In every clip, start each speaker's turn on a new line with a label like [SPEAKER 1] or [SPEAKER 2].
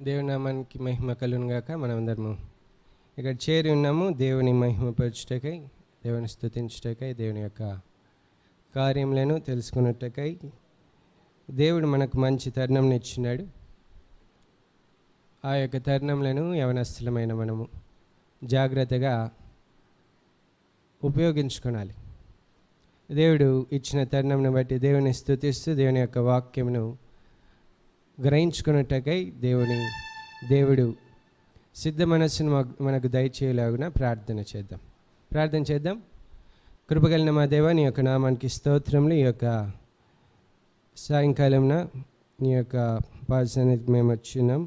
[SPEAKER 1] దేవుని నామానికి మహిమ కలుగునుగాక. మనమందరము ఇక్కడ చేరి ఉన్నాము దేవుని మహిమపరచుటకై, దేవుని స్తుతించుటకై, దేవుని యొక్క కార్యములను తెలుసుకున్నటకై. దేవుడు మనకు మంచి తరుణంని ఇచ్చినాడు. ఆ యొక్క తరుణములను యవనస్తులమైన మనము జాగ్రత్తగా ఉపయోగించుకోవాలి. దేవుడు ఇచ్చిన తరుణంను బట్టి దేవుని స్తుతిస్తూ దేవుని యొక్క వాక్యమును గ్రహించుకున్నట్టకై దేవుడు సిద్ధ మనస్సును మనకు దయచేయలాగున ప్రార్థన చేద్దాం. కృపగలిగిన మా దేవా, నీ యొక్క నామానికి స్తోత్రములు. ఈ యొక్క సాయంకాలంన నీ యొక్క పాదసన్నిధికి మేము వచ్చినాం.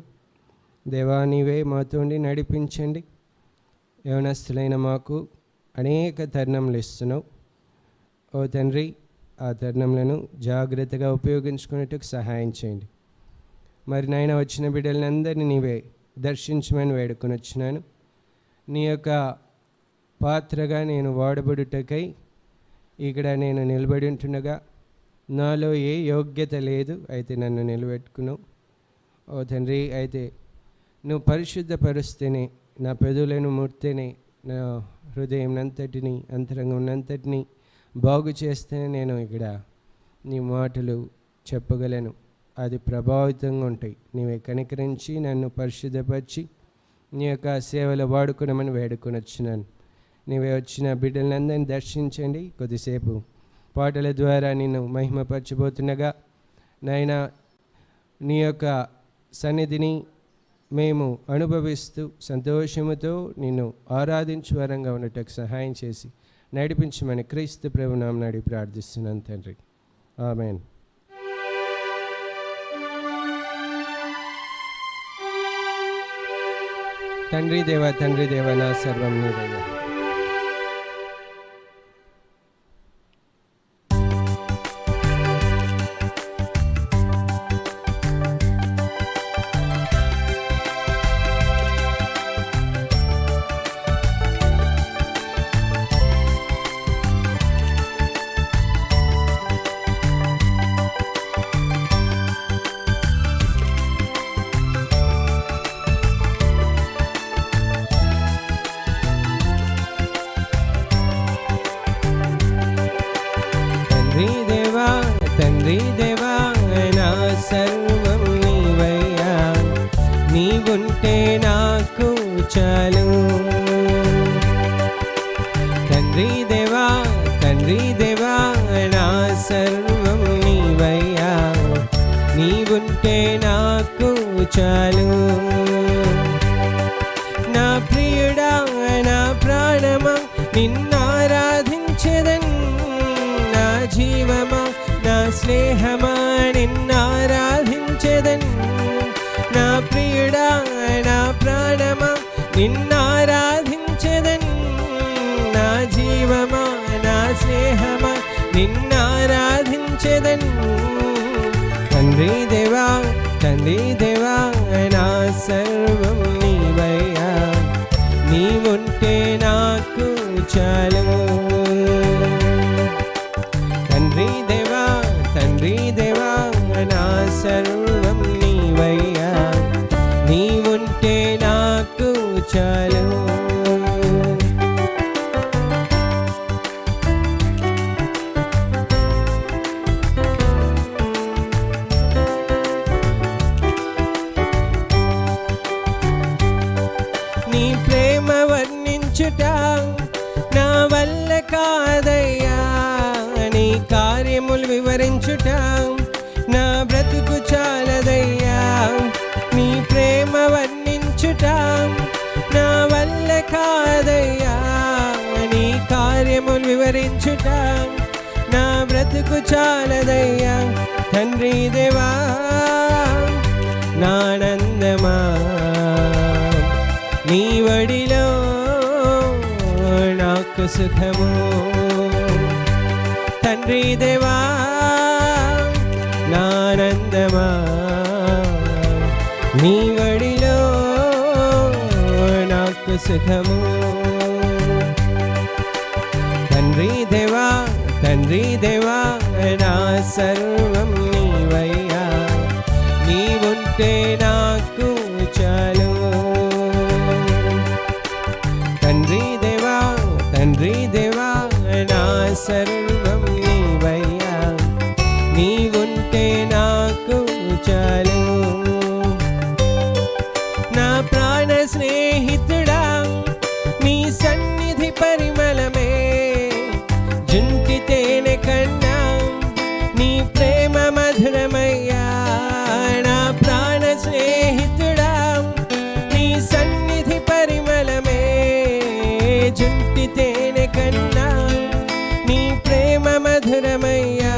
[SPEAKER 1] దేవా, నీవే మాతోండి నడిపించండి. యవనస్తులైన మాకు అనేక తరుణములు ఇస్తున్నావు. ఓ తండ్రి, ఆ తరుణములను జాగ్రత్తగా ఉపయోగించుకునేట్టుకు సహాయం చేయండి. మరి నాయన, వచ్చిన బిడ్డలందరినీ నీవే దర్శించమని వేడుకొని వచ్చినాను. నీ యొక్క పాత్రగా నేను వాడబడుటకై ఇక్కడ నేను నిలబడి ఉంటుండగా నాలో ఏ యోగ్యత లేదు, అయితే నన్ను నిలబెట్టుకున్నావు. ఓ తండ్రి, అయితే నువ్వు పరిశుద్ధపరుస్తేనే, నా పెదవులను ముడితేనే, నా హృదయం అంతటిని, అంతరంగం అంతటిని బాగు చేస్తేనే నేను ఇక్కడ నీ మాటలు చెప్పగలను. అది ప్రభావితంగా ఉంటాయి. నీవే కనికరించి నన్ను పరిశుద్ధపరిచి నీ యొక్క సేవలు వాడుకోవడమని వేడుకొని వచ్చినాను. నీవే వచ్చిన బిడ్డలందరినీ దర్శించండి. కొద్దిసేపు పాటల ద్వారా నిన్ను మహిమపరచబోతుండగా నాయన, నీ యొక్క సన్నిధిని మేము అనుభవిస్తూ సంతోషముతో నిన్ను ఆరాధించు వరంగా ఉండటకు సహాయం చేసి నడిపించమని క్రీస్తు ప్రభు నామమున అడిగి ప్రార్థిస్తున్నాను తండ్రి. ఆమేన్. తండ్రి దేవ నా సర్వం నీవయ్యా. తండ్రి దేవా నా సర్వం నీవయ్యా, నీవుంటే నాకు చాలు. తండ్రి దేవా నా సర్వం నీవయ్యా, నీవుంటే నాకు చాలు. నా ప్రియుడా, నా ప్రాణమా, నిన్నారాధించెదన్. నా జీవమా, నా స్నేహమా, నిన్నారాధించెదన్. నా ప్రియుడా, నా ప్రాణమా, నిన్నారాధించెదన్. నా జీవమా, నా స్నేహమా, నిన్నారాధించెదన్. తండ్రి దేవా నా సర్వం నీవయ్యా, నీవుంటే నాకు చాలు. తండ్రి దేవా నా సర్వం నీవయ్యా, నీవుంటే నాకు చాలు. నీ ప్రేమ వర్ణించుట నా వల్ల కాదయ్యా, నీ కార్యములు వివరించుట నా బ్రతుకు చాలదయ్యా. నీ ప్రేమ వర్ణించుట నా వల్ల కాదయ్యా, నీ కార్యములు వివరించుట నా బ్రతుకు చాలదయ్యా. తండ్రి దేవా నానందమా, నీ వడిలో నాకు సుఖము. తండ్రి దేవా నానందమా, నీ వడిలో నాకు సుఖము. తండ్రి దేవా నా సర్వం నీవయ్యా, నీవుంటే నాకు స్నేహితుడా నీ సన్నిధి పరిమళమే జుంటి తేనె కన్నా నీ ప్రేమ మధురమయ్యా నా ప్రాణ స్నేహితుడా నీ సన్నిధి పరిమళమే జుంటి తేనె కన్నా నీ ప్రేమ మధురమయ్యా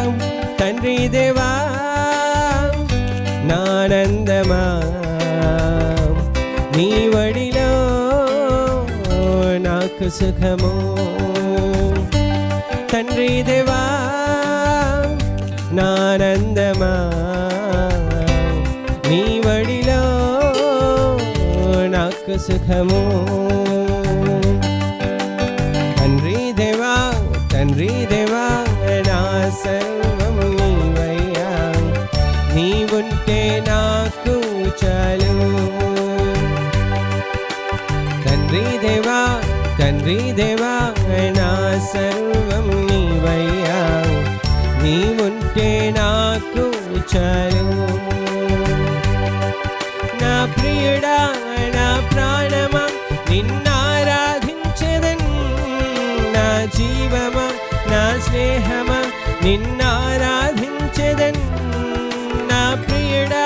[SPEAKER 1] తండ్రి దేవా నానందమా నీ వడిలో నాకు సుఖము తండ్రి దేవా నానందమా నీ వడిలో నాకు సుఖము తండ్రి దేవా నా సర్వం నీవయ్యా నీవుంటే నాకు చాలు తండ్రి దేవా నా సర్వం నీవయ్యా నీవుంటే నాకు చాలు నా ప్రియుడా నా ప్రాణమా నిన్నారాధించెదన్ నా జీవమా నా స్నేహమా నిన్నారాధించెదన్ నా ప్రియుడా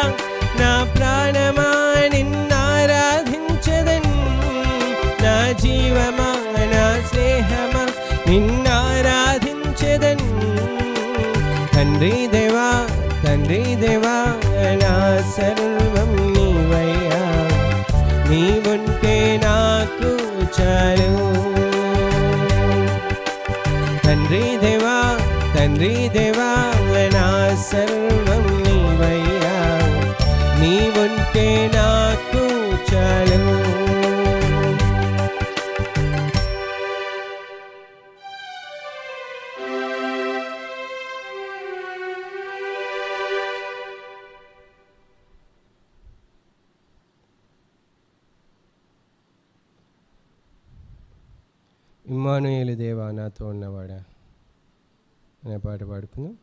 [SPEAKER 1] నా ప్రాణమా నిన్నారాధించెదన్ నా జీవమా నా స్నేహమా నిన్నారాధించెదన్ తండ్రి దేవా నా సర్వం నీవయ్యా నీవుంటే నాకు చాలు తండ్రి దేవా నా సర్వం నీవయ్యా నీవుంటే నాకు చాలు ఇమ్మానుయేలు దేవా నాతో ఉన్నవాడా అనే పాట పాడుకుందాం.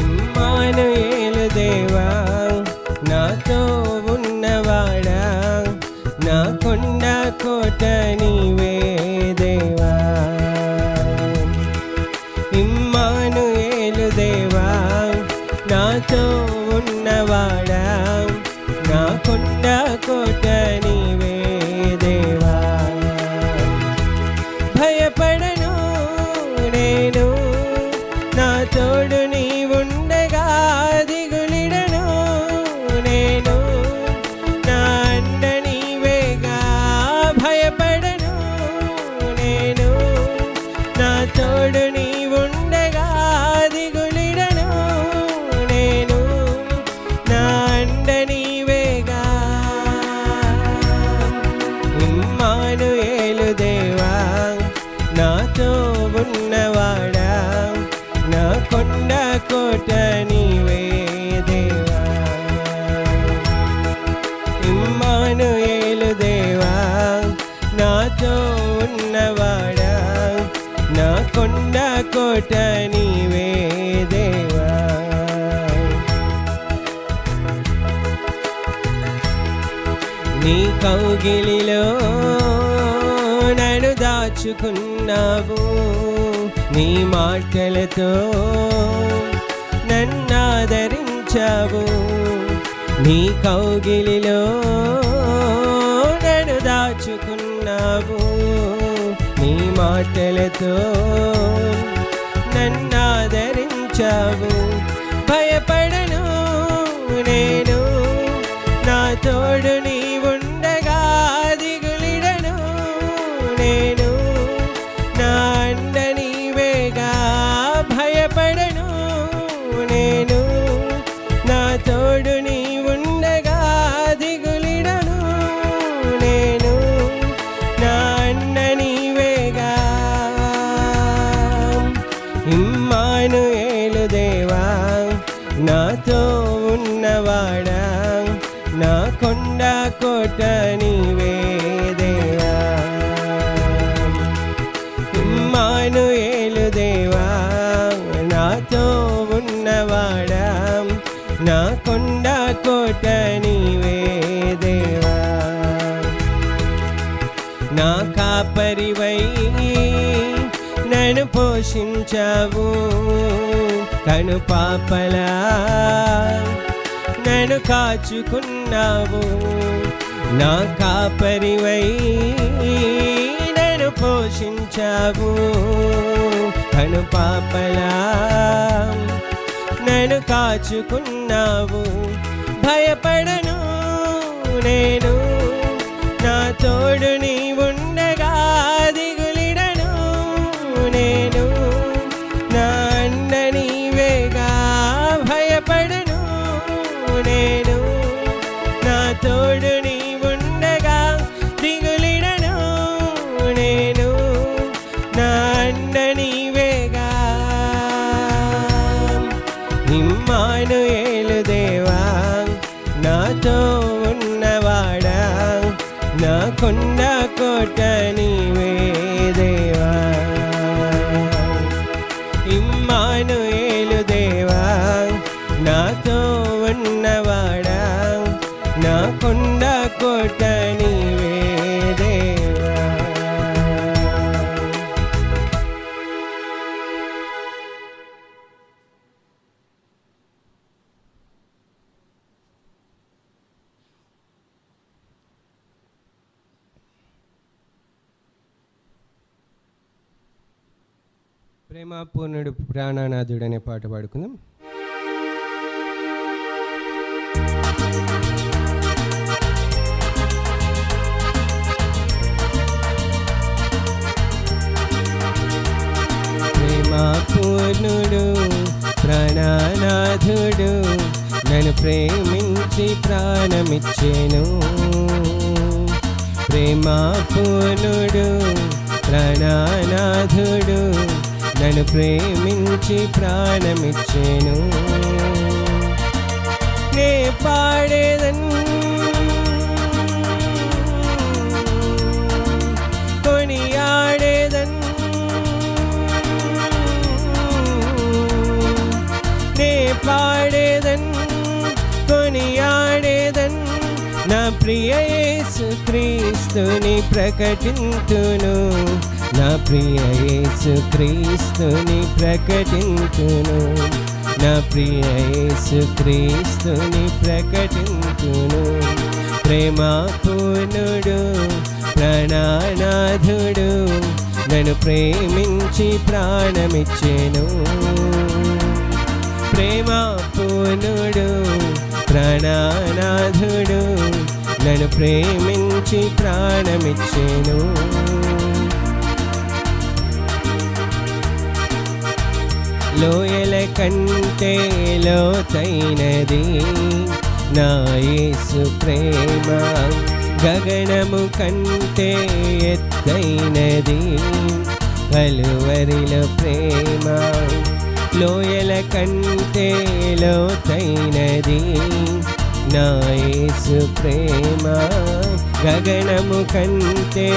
[SPEAKER 1] ఇమ్మానుయేలు దేవా నాతో ఉన్నవాడా నా కొండ కోట నీవే దేవా ఇమ్మానుయేలు దేవా నాతో ఉన్నవాడా నా కొండ కోట నీవే దేవా భయపడను నేను నా తోడు నీవుండగా దిగులిడను నేను నా అండ నీవేగా భయపడను నేను నా తోడు నీవుండగా దిగులిడను నేను నా అండ నీవేగా ఇమ్మానుయేలు దేవా నాతో ఉన్నవాడా నా కొండ కోట నీవే దేవా ఇమ్మానుయేలు దేవా నాతో ఉన్నవాడా నా కొండ కోట నీవే దేవా నీ కౌగిలిలో నన్ను దాచుకున్నావు నీ మాటలతో నన్నాదరించావు నీ కౌగిలిలో నన్ను దాచుకున్నావు నీ మాటలతో నన్నాదరించావు పోషించావు. భయపడను నేను, నా తోడు నీవుండగా దిగులిడను నేను, నా అండ నీవేగా. భయపడను నేను, నా తోడు నీవుండగా దిగులిడను నేను, నా అండ నీవేగా. ఇమ్మానుయేలు దేవా, నాతో ఉన్నవాడా, నా కొండ కోట నీవే దేవా. ఇమ్మానుయేలు దేవా, నాతో ఉన్నవాడా, నా కొండ కోట నీవే దేవా. నా కాపరివై నన్ను పోషించావు, కను పాపలా నన్ను కాచుకున్నావు. నా కాపరివై నన్ను పోషించావు, కను పాపలా నన్ను కాచుకున్నావు. భయపడను నేను, నా తోడు నీవుండగా దిగులిడను నేను, నా అండ నీవేగా. భయపడను నేను, నా తోడు నీవుండగా దిగులిడను నేను, నా అండ నీవేగా. ఇమ్మానుయేలు దేవా, నాతో ఉన్నవాడా, నా కొండ కోట నీవే దేవా. ఇమ్మానుయేలు దేవా, నాతో ఉన్నవాడా, నా కొండ కోట నీవే దేవా. ప్రేమపూర్ణుడు ప్రాణనాథుడు అనే పాట పాడుకుందాం. ప్రేమపూర్ణుడు ప్రాణనాథుడు నన్ను ప్రేమించి ప్రాణమిచ్చెను. ప్రేమపూర్ణుడు ప్రాణనాథుడు నన్ను ప్రేమించి ప్రాణమిచ్చెను. నే పాడేదన్ కొనియాడేదన్, నే పాడేదన్ కొనియాడేదన్, నా ప్రియ యేసు క్రీస్తుని ప్రకటింతును, నా ప్రియ యేసు క్రీస్తుని ప్రకటింతును, నా ప్రియ యేసు క్రీస్తుని ప్రకటింతును. ప్రేమపూర్ణుడు ప్రాణనాథుడు నన్ను ప్రేమించి ప్రాణమిచ్చెను. ప్రేమపూర్ణుడు ప్రాణనాథుడు నన్ను ప్రేమించి ప్రాణమిచ్చెను. లోయల కంటే లోతైనది నా యేసు ప్రేమ, గగనము కంటే ఎత్తైనది కలువరిలో ప్రేమ. లోయల కంటే లోతైనది నా యేసు ప్రేమ, గగనము కంటే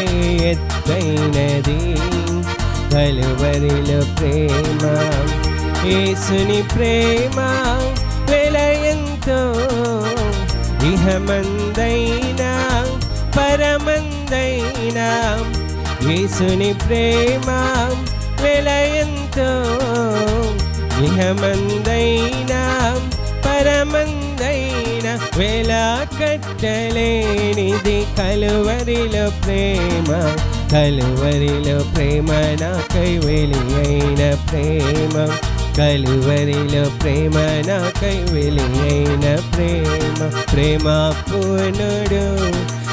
[SPEAKER 1] ఎత్తైనది కలువరిలో ప్రేమ. యేసుని ప్రేమ వెలయంతో ఇహమందైనా పరమందైనా, యేసుని ప్రేమ వెలయంతో ఇహమందైనా పరమందైనా, వెలా కట్టలేనిది కలువరిలో ప్రేమ, కలువరిలో ప్రేమ నాకై వెలి అయిన ప్రేమ, కలువరిలో ప్రేమ నాకై వెలియైన ప్రేమ, ప్రేమ పూర్ణుడు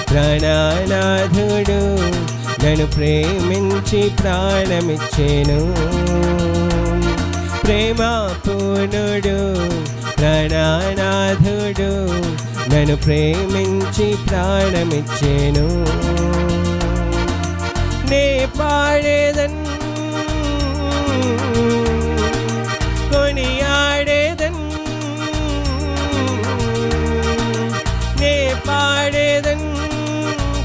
[SPEAKER 1] ప్రాణనాథుడు నన్ను ప్రేమించి ప్రాణమిచ్చెను. ప్రేమ పూర్ణుడు ప్రాణనాథుడు నన్ను ప్రేమించి ప్రాణమిచ్చెను. నే పాడేదన్ కొనియాడేదన్, నే పాడేదన్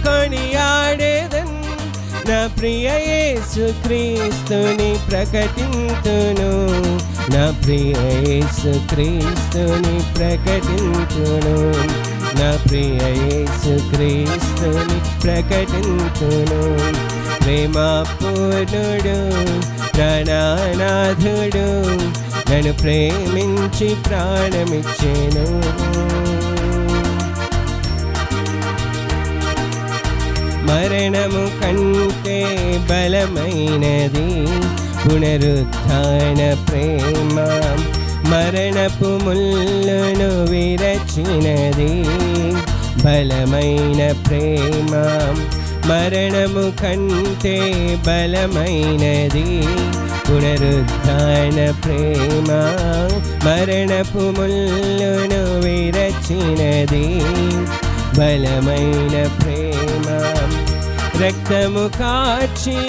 [SPEAKER 1] కొనియాడేదన్ నా ప్రియ యేసుక్రీస్తుని ప్రకటింతును, నా ప్రియ యేసుక్రీస్తుని ప్రకటింతును, నా ప్రియ యేసుక్రీస్తుని ప్రకటింతును. ప్రేమ పూర్ణుడు ప్రాణనాథుడు నన్ను ప్రేమించి ప్రాణమిచ్చెను. మరణము కంటే బలమైనది పునరుత్థాన ప్రేమ, మరణపు ముళ్ళను విరచినది బలమైన ప్రేమ. మరణము కంటే బలమైనది పునరుత్థాన ప్రేమ, మరణపు ముళ్ళను విరచినది బలమైన ప్రేమ. రక్తము కాచి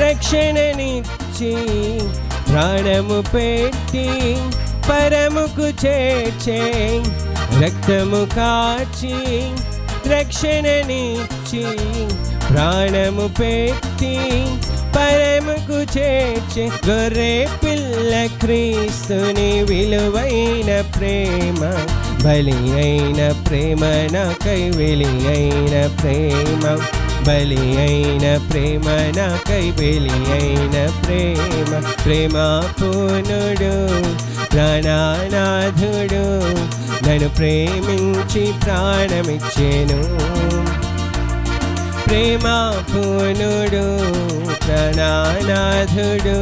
[SPEAKER 1] రక్షణనిచ్చి ప్రాణము పెట్టి పరముకు చేర్చే, రక్తము కాచి రక్షణనిచ్చి ప్రాణము పెట్టి పరముకు చేర్చే గొర్రె పిల్ల క్రీస్తుని విలువైన ప్రేమ, బలి అయిన ప్రేమ నాకై వెలి అయిన ప్రేమ, బలి అయిన ప్రేమ నాకై వెలి అయిన ప్రేమ. ప్రేమ పూర్ణుడు ప్రాణనాథుడు నన్ను ప్రేమించి ప్రాణమిచ్చెను. ప్రేమ పూర్ణుడు ప్రాణనాథుడు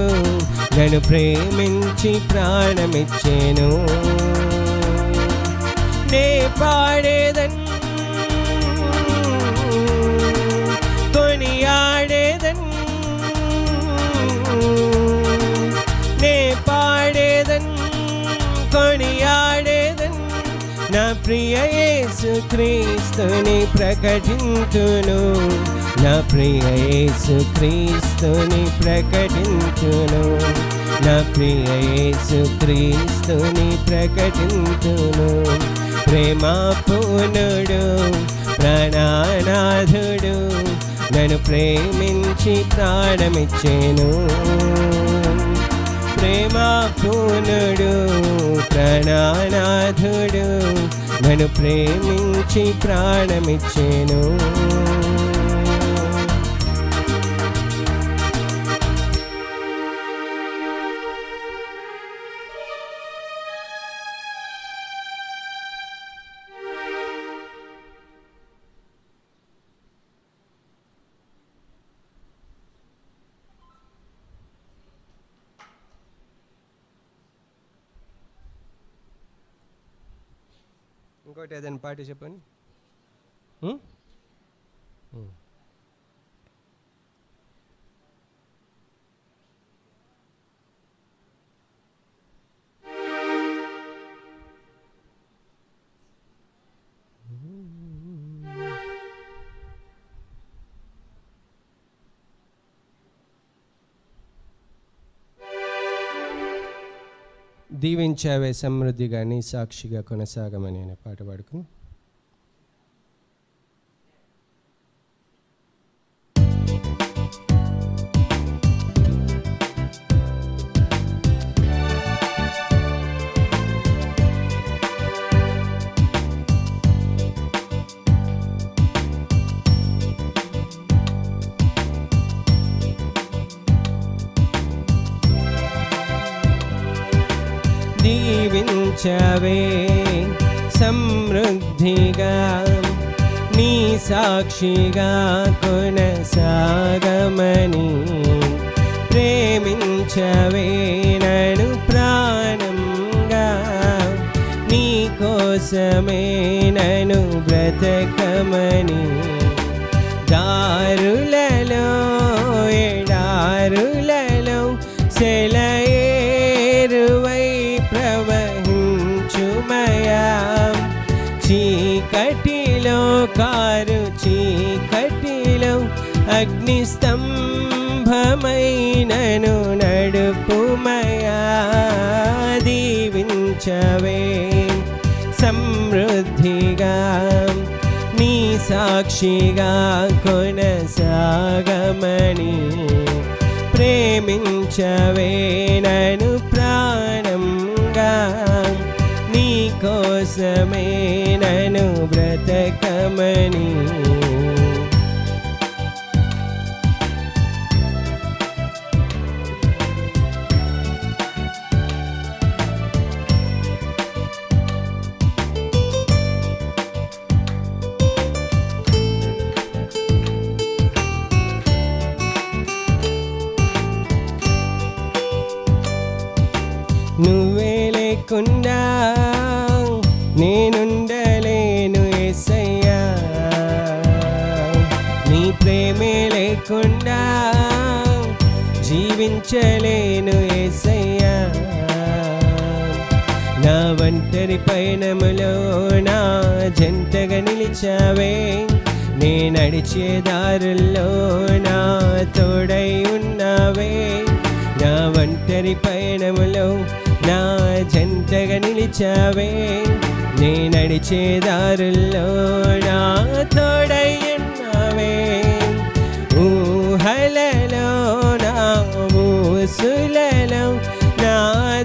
[SPEAKER 1] నన్ను ప్రేమించి ప్రాణమిచ్చెను. నే పాడేదన్ కొనియాడేదన్, నే పాడేదన్ కొనియాడేదన్ నా ప్రియ యేసుక్రీస్తుని ప్రకటింతును, నా ప్రియ యేసుక్రీస్తుని ప్రకటింతును, నా ప్రియ యేసుక్రీస్తుని ప్రకటింతును. ప్రేమ పూర్ణుడు ప్రాణనాథుడు నన్ను ప్రేమించి ప్రాణమిచ్చెను. ప్రేమ పూర్ణుడు ప్రాణనాథుడు నన్ను ప్రేమించి ప్రాణమిచ్చెను. ఇంకోటి ఏదైనా పాట చెప్పండి. దీవించావే సమృద్ధిగా నీ సాక్షిగా కొనసాగమని అనే పాట పాడుకుని దీవించవే సమృద్ధిగా నీ సాక్షిగా కొనసాగమని ప్రేమించవే నన్ను కోసమే నన్ను బ్రతకమని దారులలో ఎడారులలో సెలయేరువై ప్రవహించుమయా చీకటిలో కారు చీకటిలో అగ్నిస్తంభమైనను నడుపుమయా దీవించవే సమృద్ధిగా నీ సాక్షిగా కొనసాగమని ప్రేమించవే నన్ను ప్రాణంగా నీ కోసమే నన్ను బ్రతకమని నువ్వే లేకుండా నేనుండలేను యేసయ్యా నీ ప్రేమే లేకుండా జీవించలేను యేసయ్యా నా ఒంటరి పయనములో నా జంటగా నిలిచావే నే నడిచే దారుల్లో నా తోడై ఉన్నావే నా ఒంటరి పయనములో నా జంటగా నిలిచావే నే నడిచే దారుల్లో నా తోడై ఉన్నావే ఊహలలో నా ఊసులలో నా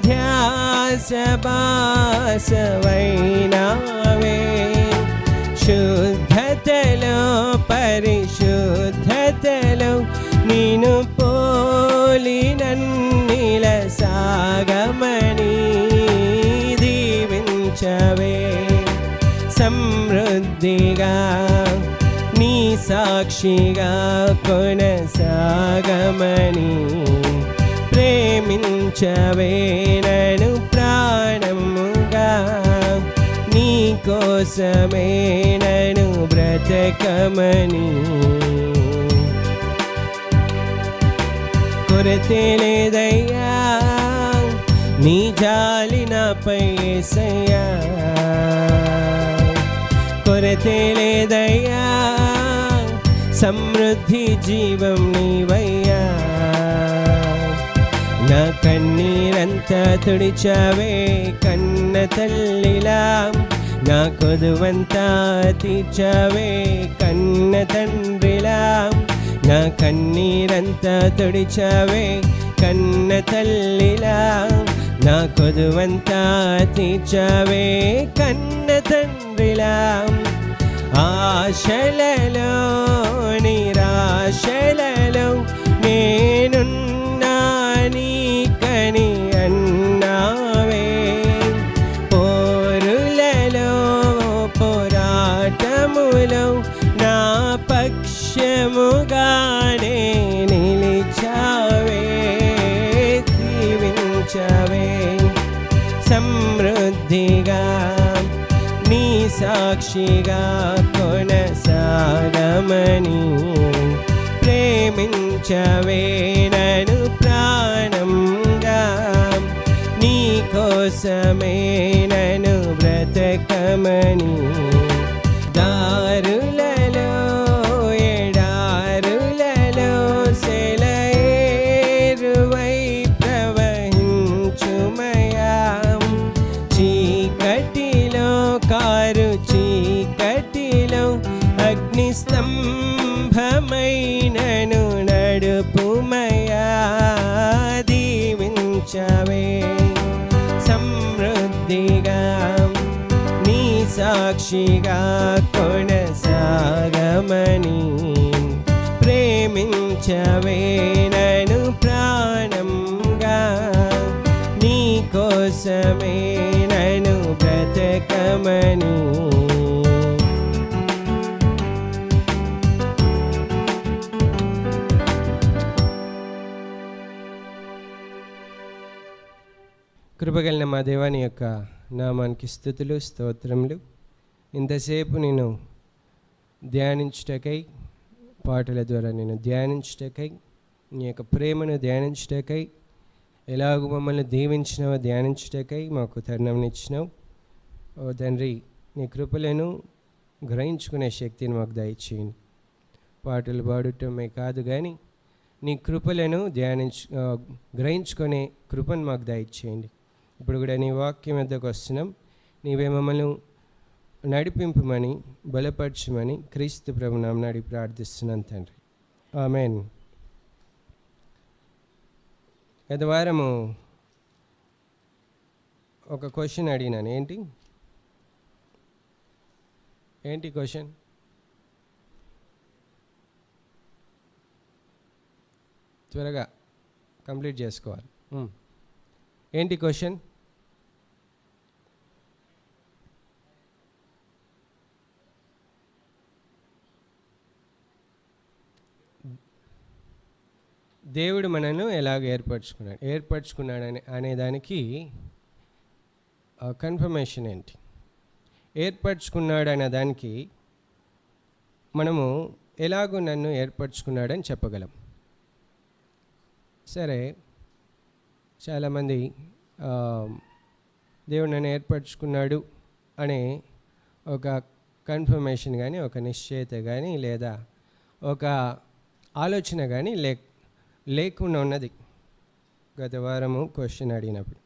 [SPEAKER 1] ధ్యాస బాసవైనావే శుద్ధతలో పరిశుద్ధతలో నిన్ను పోలి నన్నిల సాగమని దీవించవే సమృద్ధిగా నీ సాక్షిగా కొనసాగమని ప్రేమించవే నన్ను ప్రాణముగా నీ కోసమే నన్ను బ్రతకమని కొరతే లేదయ్యా నీ జాలి నాపై యేసయ్యా కొరతే లేదయ్యా సమృద్ధి జీవం నీవయ్యా నా కన్నీరంతా తుడిచావే కన్న తల్లిలా నా కొదువంతా తీర్చావే కన్న తండ్రిలా నా కన్నీరంతా తుడిచావే కన్న తల్లిలా నా కొదువంతా తీర్చావే కన్న తండ్రిలా ఆశలలో నిరాశలలో నేనున్నా నీకని అన్నావే పోరులలో పోరాటములో నా పక్షముగానే నిలిచావే దీవించవే సమృద్ధిగా నీ సాక్షిగా కొనసాగమని ప్రేమించవే నన్ను ప్రాణంగా నీ కోసమే నన్ను బ్రతకమని దారులలో ఎడారులలో సెలయేరువై ప్రవహించుమయా చీకటిలో కారు చీకటిలో అగ్నిస్తంభమైనను నడుపుమయా దీవించవే సమృద్ధిగా నీ సాక్షిగా కొనసాగమని ప్రేమించవే నన్ను ప్రాణంగా నీ కోసమే నన్ను బ్రతకమని కృపగలిగిన మా దేవాని యొక్క నామానికి స్తుతులు స్తోత్రములు. ఇంతసేపు నేను ధ్యానించుటకై, పాటల ద్వారా నేను ధ్యానించుటకై, నీ యొక్క ప్రేమను ధ్యానించుటకై, ఎలాగూ మమ్మల్ని దీవించినావో ధ్యానించుటకై మాకు తరుణంనిచ్చినావు. ఓ తండ్రి, నీ కృపలను గ్రహించుకునే శక్తిని మాకు దయచేయండి. పాటలు పాడటమే కాదు కానీ నీ కృపలను గ్రహించుకునే కృపను మాకు దయచేయండి. ఇప్పుడు కూడా నీ వాక్యం వద్దకు వస్తున్నాం. నీవే మమ్మల్ని నడిపింపమని, బలపరచమని క్రీస్తు ప్రభు నామమున అడిగి ప్రార్థిస్తున్నాను తండ్రి. ఆమేన్. గత వారము ఒక క్వశ్చన్ అడిగినాను. ఏంటి క్వశ్చన్? త్వరగా కంప్లీట్ చేసుకోవాలి. ఏంటి క్వశ్చన్? దేవుడు మనల్ని ఎలాగ ఏర్పరచుకున్నాడు అనేదానికి కన్ఫర్మేషన్ ఏంటి? ఏర్పరచుకున్నాడు అనే దానికి మనము ఎలాగో నన్ను ఏర్పరచుకున్నాడని చెప్పగలం. సరే, చాలామంది దేవుడు నన్ను ఏర్పరచుకున్నాడు అనే ఒక కన్ఫర్మేషన్ కానీ, ఒక నిశ్చయత కానీ, లేదా ఒక ఆలోచన కానీ లేకుండా ఉన్నది గత వారము క్వశ్చన్ అడిగినప్పుడు.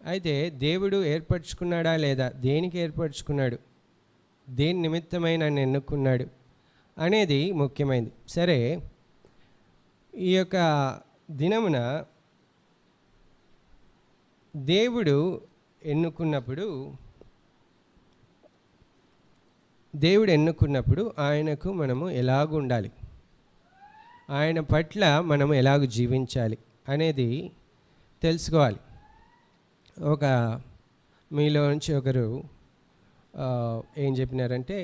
[SPEAKER 1] అయితే దేవుడు ఏర్పరచుకున్నాడా లేదా, దేనికి ఏర్పరచుకున్నాడు, దేని నిమిత్తమై నన్ను ఎన్నుకున్నాడు అనేది ముఖ్యమైనది. సరే, ఈ యొక్క దినమున దేవుడు ఎన్నుకున్నప్పుడు ఆయనకు మనము ఎలాగ ఉండాలి, ఆయన పట్ల మనము ఎలాగ జీవించాలి అనేది తెలుసుకోవాలి. ఒక మీలో నుంచి ఒకరు ఏం చెప్పినారంటే,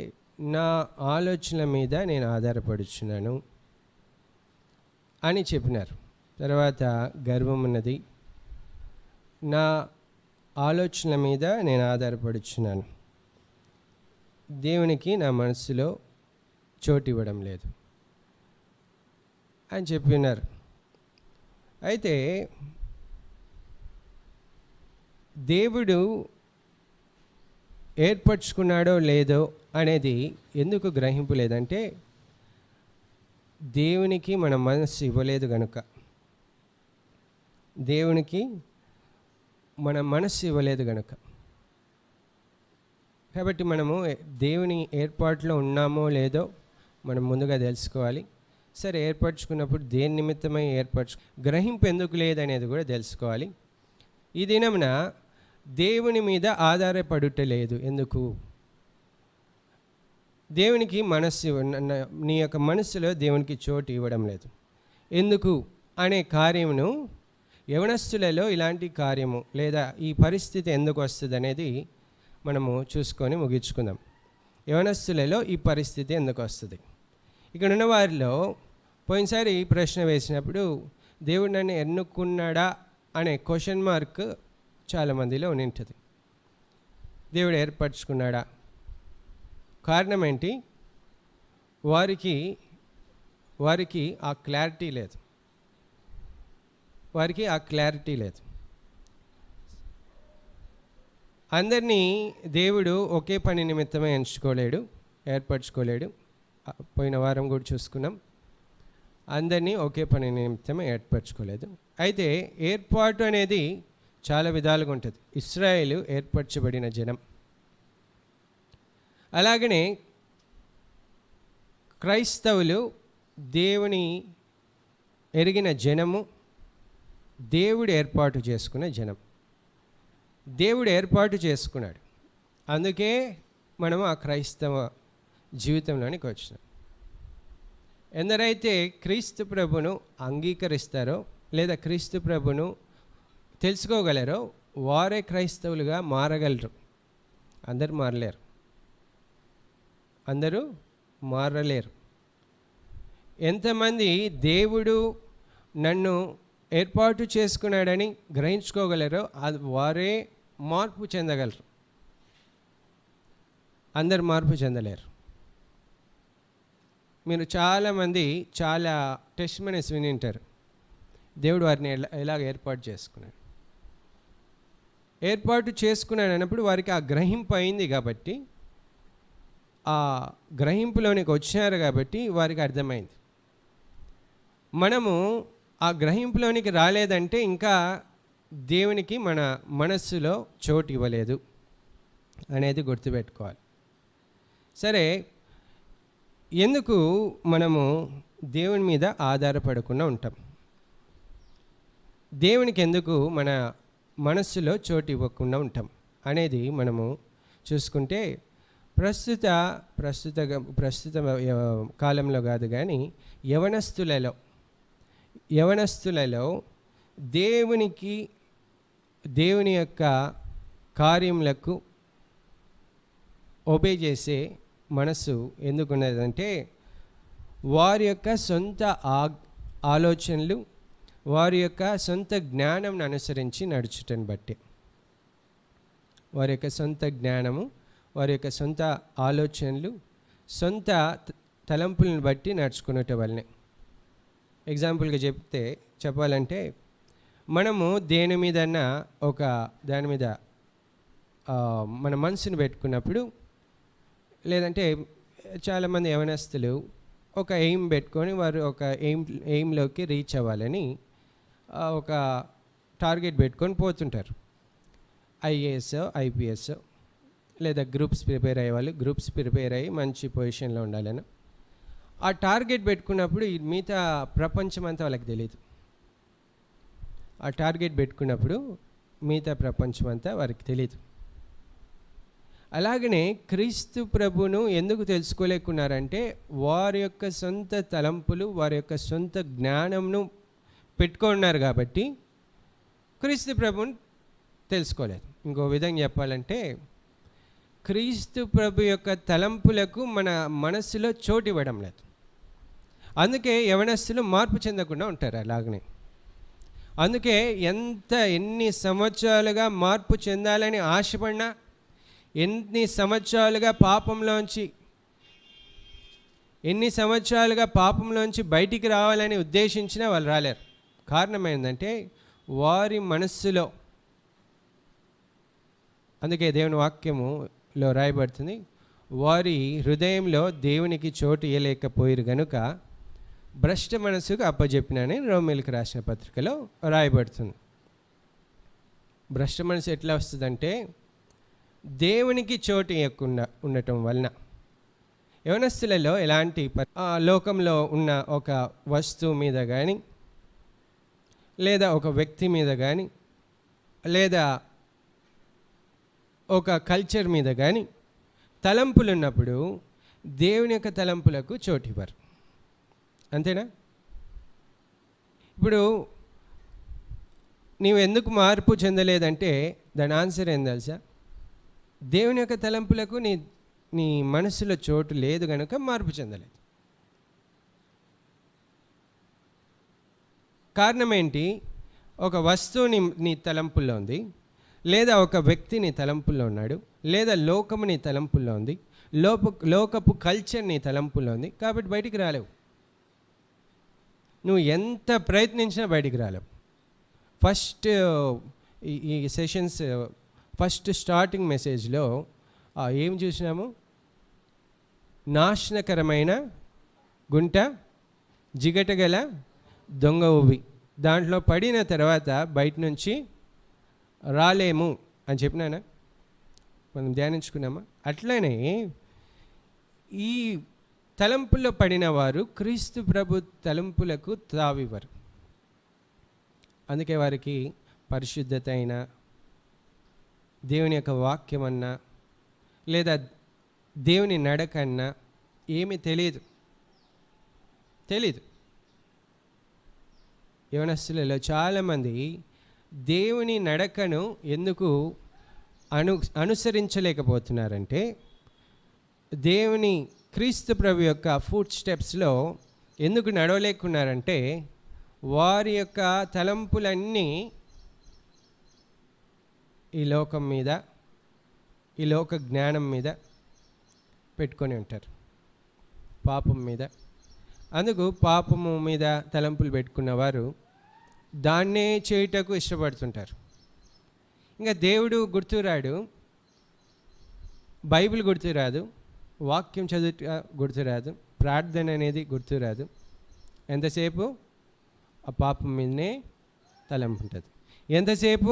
[SPEAKER 1] నా ఆలోచనల మీద నేను ఆధారపడుచున్నాను అని చెప్పినారు. తర్వాత గర్వం ఉన్నది, నా ఆలోచనల మీద నేను ఆధారపడుచున్నాను, దేవునికి నా మనసులో చోటు ఇవ్వడం లేదు అని చెప్పినారు. అయితే దేవుడు ఏర్పరచుకున్నాడో లేదో అనేది ఎందుకు గ్రహింపు లేదంటే, దేవునికి మన మనసు ఇవ్వలేదు గనుక. దేవునికి మన మనసు ఇవ్వలేదు గనుక. కాబట్టి మనము దేవుని ఏర్పాటులో ఉన్నామో లేదో మనం ముందుగా తెలుసుకోవాలి. సరే, ఏర్పరచుకున్నప్పుడు దేని నిమిత్తమై గ్రహింపు ఎందుకు లేదనేది కూడా తెలుసుకోవాలి. ఈ దినమున దేవుని మీద ఆధారపడుటలేదు. ఎందుకు? దేవునికి నీ యొక్క మనస్సులో దేవునికి చోటు ఇవ్వడం లేదు. ఎందుకు అనే కార్యమును, యవనస్తులలో ఇలాంటి కార్యము లేదా ఈ పరిస్థితి ఎందుకు వస్తుంది అనేది మనము చూసుకొని ముగించుకుందాం. యవనస్తులలో ఈ పరిస్థితి ఎందుకు వస్తుంది? ఇక్కడ ఉన్న వారిలో పోయినసారి ఈ ప్రశ్న వేసినప్పుడు దేవుడు నన్ను ఎన్నుకున్నాడా అనే క్వశ్చన్ మార్క్ చాలామందిలో ఉంటుంది. దేవుడు ఏర్పరచుకున్నాడా? కారణం ఏంటి? వారికి ఆ క్లారిటీ లేదు. అందరినీ దేవుడు ఒకే పని నిమిత్తమే ఏర్పరచుకోలేడు. పోయిన వారం కూడా చూసుకున్నాం. అందరినీ ఒకే పని నిమిత్తమే ఏర్పరచుకోలేదు. అయితే ఏర్పాటు అనేది చాలా విధాలుగా ఉంటుంది. ఇశ్రాయేలు ఏర్పరచబడిన జనం. అలాగనే క్రైస్తవులు దేవుని ఎరిగిన జనము, దేవుడు ఏర్పాటు చేసుకున్న జనం. దేవుడు ఏర్పాటు చేసుకున్నాడు, అందుకే మనము ఆ క్రైస్తవ జీవితంలోనికి వచ్చినాం. ఎందరైతే క్రీస్తు ప్రభును అంగీకరిస్తారో లేదా క్రీస్తు ప్రభును తెలుసుకోగలరో వారే క్రైస్తవులుగా మారగలరు. అందరూ మారలేరు. ఎంతమంది దేవుడు నన్ను ఏర్పాటు చేసుకున్నాడని గ్రహించుకోగలరో వారే మార్పు చెందగలరు, అందరు మార్పు చెందలేరు. మీరు చాలామంది చాలా టెస్టిమనీస్ విని ఉంటారు. దేవుడు వారిని ఎలాగ ఏర్పాటు చేసుకున్నాడు అన్నప్పుడు వారికి ఆ గ్రహింపు అయింది కాబట్టి, ఆ గ్రహింపులోనికి వచ్చినారు కాబట్టి వారికి అర్థమైంది. మనము ఆ గ్రహింపులోనికి రాలేదంటే ఇంకా దేవునికి మన మనస్సులో చోటు ఇవ్వలేదు అనేది గుర్తుపెట్టుకోవాలి. సరే, ఎందుకు మనము దేవుని మీద ఆధారపడకుండా ఉంటాం? దేవునికి ఎందుకు మన మనస్సులో చోటు ఇవ్వకుండా ఉంటాం అనేది మనము చూసుకుంటే, ప్రస్తుత కాలంలో కాదు కానీ యవనస్తులలో దేవుని యొక్క కార్యములకు ఒబే చేసే మనసు ఎందుకున్నదంటే, వారి యొక్క సొంత ఆలోచనలు, వారి యొక్క సొంత జ్ఞానం అనుసరించి నడుచుటని బట్టి, వారి యొక్క సొంత జ్ఞానము, వారి యొక్క సొంత ఆలోచనలు, సొంత తలంపులను బట్టి నడుచుకునేట వల్లనే. ఎగ్జాంపుల్గా చెప్పాలంటే, మనము దాని మీద మన మనసును పెట్టుకున్నప్పుడు, లేదంటే చాలామంది యవనస్తులు ఒక ఎయిమ్ పెట్టుకొని వారు ఒక ఎయిమ్లోకి రీచ్ అవ్వాలని ఒక టార్గెట్ పెట్టుకొని పోతుంటారు. ఐఏఎస్, ఐపీఎస్, లేదా గ్రూప్స్ ప్రిపేర్ అయ్యే వాళ్ళు గ్రూప్స్ ప్రిపేర్ అయ్యి మంచి పొజిషన్లో ఉండాలని ఆ టార్గెట్ పెట్టుకున్నప్పుడు మిగతా ప్రపంచం అంతా వాళ్ళకి తెలియదు. ఆ టార్గెట్ పెట్టుకున్నప్పుడు మిగతా ప్రపంచం అంతా వారికి తెలియదు. అలాగనే క్రీస్తు ప్రభును ఎందుకు తెలుసుకోలేకున్నారంటే, వారి యొక్క సొంత తలంపులు, వారి యొక్క సొంత జ్ఞానంను పెట్టుకున్నారు కాబట్టి క్రీస్తు ప్రభుని తెలుసుకోలేదు. ఇంకో విధంగా చెప్పాలంటే, క్రీస్తు ప్రభు యొక్క తలంపులకు మన మనస్సులో చోటు ఇవ్వడం లేదు. అందుకే యవనస్తులు మార్పు చెందకుండా ఉంటారు. అలాగనే అందుకే ఎన్ని సంవత్సరాలుగా మార్పు చెందాలని ఆశపడినా, ఎన్ని సంవత్సరాలుగా పాపంలోంచి బయటికి రావాలని ఉద్దేశించినా వాళ్ళు రాలేరు. కారణం ఏంటంటే, వారి మనస్సులో, అందుకే దేవుని వాక్యములో రాయబడుతుంది, వారి హృదయంలో దేవునికి చోటు ఇవ్వలేకపోయారు గనుక భ్రష్ట మనసుకు అప్పజెప్పినని రోమీయులకు రాసిన పత్రికలో రాయబడుతుంది. భ్రష్ట మనసు ఎట్లా వస్తుందంటే, దేవునికి చోటు ఇవ్వకుండా ఉండటం వలన. యవనస్తులలో ఎలాంటి లోకంలో ఉన్న ఒక వస్తువు మీద కానీ, లేదా ఒక వ్యక్తి మీద కానీ, లేదా ఒక కల్చర్ మీద కానీ తలంపులు ఉన్నప్పుడు దేవుని యొక్క తలంపులకు చోటు ఇవ్వరు. అంతేనా? ఇప్పుడు నీవు ఎందుకు మార్పు చెందలేదంటే దాని ఆన్సర్ ఏం తెలుసా? దేవుని యొక్క తలంపులకు నీ మనసులో చోటు లేదు కనుక మార్పు చెందలేదు. కారణం ఏంటి? ఒక వస్తువుని నీ తలంపుల్లో ఉంది, లేదా ఒక వ్యక్తి నీ తలంపుల్లో ఉన్నాడు, లేదా లోకము నీ తలంపుల్లో ఉంది, లోకపు కల్చర్ నీ తలంపుల్లో ఉంది. కాబట్టి బయటికి రాలేవు. నువ్వు ఎంత ప్రయత్నించినా బయటికి రాలేవు. ఈ సెషన్స్ ఫస్ట్ స్టార్టింగ్ మెసేజ్లో ఏం చూసినాము? నాశనకరమైన గుంట, జిగటగల దొంగ ఊబి, దాంట్లో పడిన తర్వాత బయట నుంచి రాలేము అని చెప్పినానా? మనం ధ్యానించుకున్నామా? అట్లనే ఈ తలంపుల్లో పడిన వారు క్రీస్తు ప్రభు తలంపులకు తావివ్వరు. అందుకే వారికి పరిశుద్ధత అయినా, దేవుని యొక్క వాక్యం అన్నా, లేదా దేవుని నడకన్నా ఏమీ తెలియదు. యవనస్తులలో చాలామంది దేవుని నడకను ఎందుకు అనుసరించలేకపోతున్నారంటే, దేవుని క్రీస్తు ప్రభు యొక్క ఫుట్ స్టెప్స్లో ఎందుకు నడవలేకున్నారంటే, వారి యొక్క తలంపులన్నీ ఈ లోకం మీద, ఈ లోక జ్ఞానం మీద పెట్టుకొని ఉంటారు, పాపం మీద. అందుకు పాపము మీద తలంపులు పెట్టుకున్న వారు దాన్నే చేయుటకు ఇష్టపడుతుంటారు. ఇంకా దేవుడు గుర్తురాడు, బైబిల్ గుర్తురాదు, వాక్యం చదువుట గుర్తురాదు, ప్రార్థన అనేది గుర్తురాదు. ఎంతసేపు ఆ పాపం మీదనే తలంపు ఉంటుంది, ఎంతసేపు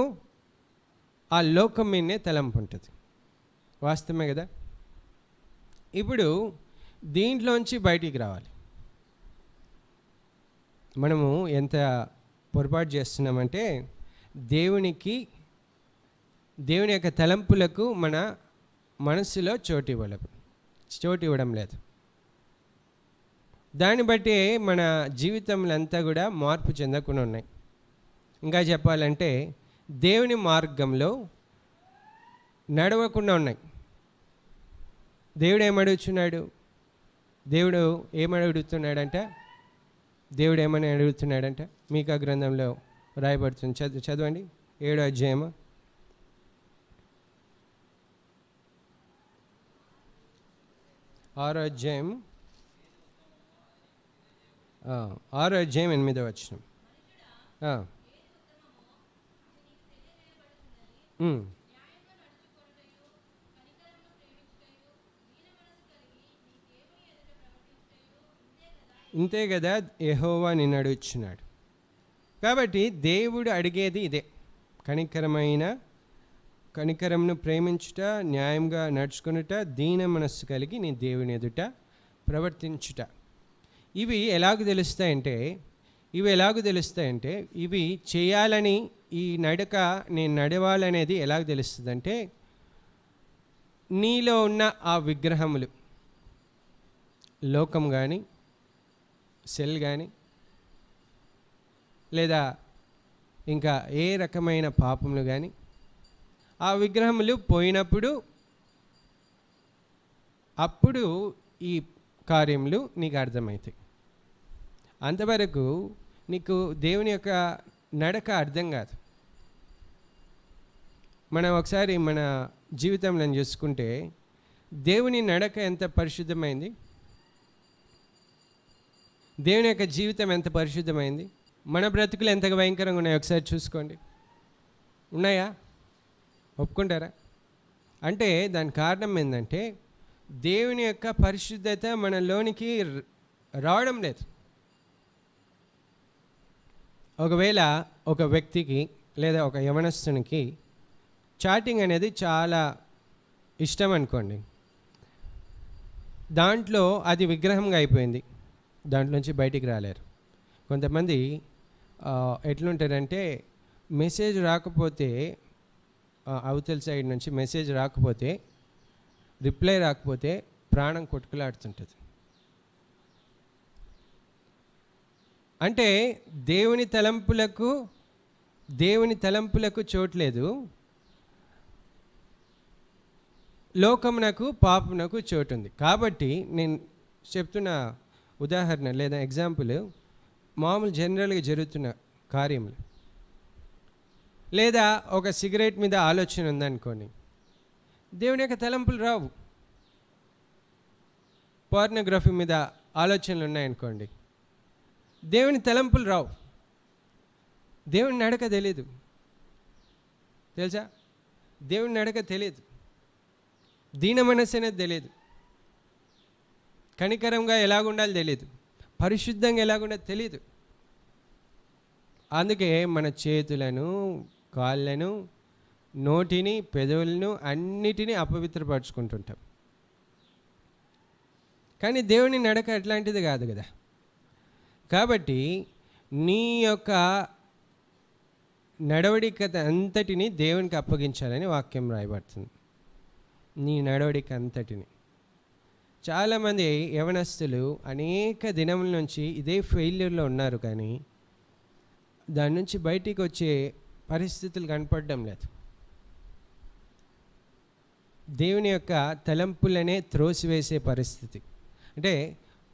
[SPEAKER 1] ఆ లోకం మీదనే తలంపు ఉంటుంది. వాస్తవమే కదా? ఇప్పుడు దీంట్లోంచి బయటికి రావాలి. మనము ఎంత పొరపాటు చేస్తున్నామంటే దేవుని యొక్క తలంపులకు మన మనస్సులో చోటు ఇవ్వడం లేదు. దాన్ని బట్టి మన జీవితంలో అంతా కూడా మార్పు చెందకుండా ఉన్నాయి. ఇంకా చెప్పాలంటే దేవుని మార్గంలో నడవకుండా ఉన్నాయి. దేవుడు ఏమని అడుగుతున్నాడంట? మీకా గ్రంథంలో రాయబడుతుంది, చదవండి. 7వ అధ్యాయము 6వ అధ్యాయం 8వ వచనం. ఇంతే కదా యెహోవా నిన్ను అడుగుచున్నాడు. కాబట్టి దేవుడు అడిగేది ఇదే, కనికరమును ప్రేమించుట, న్యాయంగా నడుచుకునుట, దీన మనస్సు కలిగి నీ దేవుని ఎదుట ప్రవర్తించుట. ఇవి ఎలాగ తెలుస్తాయంటే ఇవి చేయాలని, ఈ నడక నేను నడవాలనేది ఎలాగ తెలుస్తుందంటే, నీలో ఉన్న ఆ విగ్రహములు, లోకం కానీ, సెల్ కానీ, లేదా ఇంకా ఏ రకమైన పాపములు కానీ, ఆ విగ్రహములు పోయినప్పుడు అప్పుడు ఈ కార్యములు నీకు అర్థమవుతాయి. అంతవరకు నీకు దేవుని యొక్క నడక అర్థం కాదు. మనం ఒకసారి మన జీవితంలో చూసుకుంటే దేవుని నడక ఎంత పరిశుద్ధమైంది, దేవుని యొక్క జీవితం ఎంత పరిశుద్ధమైంది, మన బ్రతుకులు ఎంత భయంకరంగా ఉన్నాయో ఒకసారి చూసుకోండి. ఉన్నాయా? ఒప్పుకుంటారా? అంటే దాని కారణం ఏంటంటే దేవుని యొక్క పరిశుద్ధత మనలోనికి రావడం లేదు. ఒకవేళ ఒక వ్యక్తికి లేదా ఒక యవనస్తునికి చాటింగ్ అనేది చాలా ఇష్టం అనుకోండి, దాంట్లో అది విగ్రహంగా అయిపోయింది, దాంట్లోంచి బయటికి రాలేరు. కొంతమంది ఎట్లుంటారంటే మెసేజ్ రాకపోతే, అవతల సైడ్ నుంచి మెసేజ్ రాకపోతే, రిప్లై రాకపోతే ప్రాణం కొట్టుకులాడుతుంటుంది. అంటే దేవుని తలంపులకు చోట్లేదు, లోకమునకు పాపమునకు చోటు ఉంది. కాబట్టి నేను చెప్తున్న ఉదాహరణ లేదా ఎగ్జాంపుల్, మామూలు జనరల్గా జరుగుతున్న కార్యములు, లేదా ఒక సిగరెట్ మీద ఆలోచన ఉందనుకోండి, దేవుని యొక్క తలంపులు రావు. పోర్నోగ్రఫీ మీద ఆలోచనలు ఉన్నాయనుకోండి, దేవుని తలంపులు రావు. దేవుని నడక తెలియదు, తెలుసా? దేవుని నడక తెలియదు, దీన మనస్సు అనేది తెలియదు, కనికరంగా ఎలాగుండాలి తెలియదు, పరిశుద్ధంగా ఎలాగుండాలి తెలియదు. అందుకే మన చేతులను, కాళ్ళను, నోటిని, పెదవులను అన్నిటినీ అపవిత్రపరచుకుంటుంటాం. కానీ దేవుని నడక అట్లాంటిది కాదు కదా. కాబట్టి నీ యొక్క నడవడిక అంతటిని దేవునికి అప్పగించాలని వాక్యం రాయబడుతుంది. నీ నడవడిక అంతటిని. చాలామంది యవనస్తులు అనేక దినముల నుంచి ఇదే ఫెయిల్యూర్లో ఉన్నారు, కానీ దాని నుంచి బయటికి వచ్చే పరిస్థితులు కనపడడం లేదు. దేవుని యొక్క తలంపులనే త్రోసివేసే పరిస్థితి, అంటే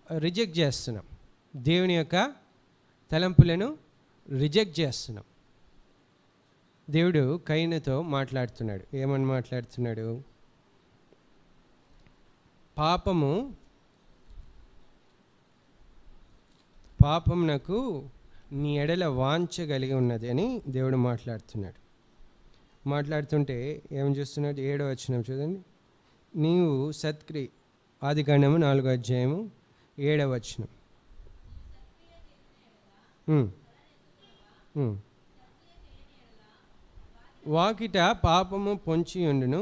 [SPEAKER 1] రిజెక్ట్ చేస్తున్నాం. దేవుని యొక్క తలంపులను రిజెక్ట్ చేస్తున్నాం. దేవుడు కయీనుతో మాట్లాడుతున్నాడు. ఏమని మాట్లాడుతున్నాడు? పాపమునకు నీ ఎడల వాంఛ కలిగి ఉన్నది అని దేవుడు మాట్లాడుతున్నాడు. మాట్లాడుతుంటే ఏమని చూస్తున్నాడు? 7వ వచనం చూడండి. నీవు ఆదికాండము 4వ అధ్యాయము 7వ వచనం. వాకిట పాపము పొంచి ఉండును,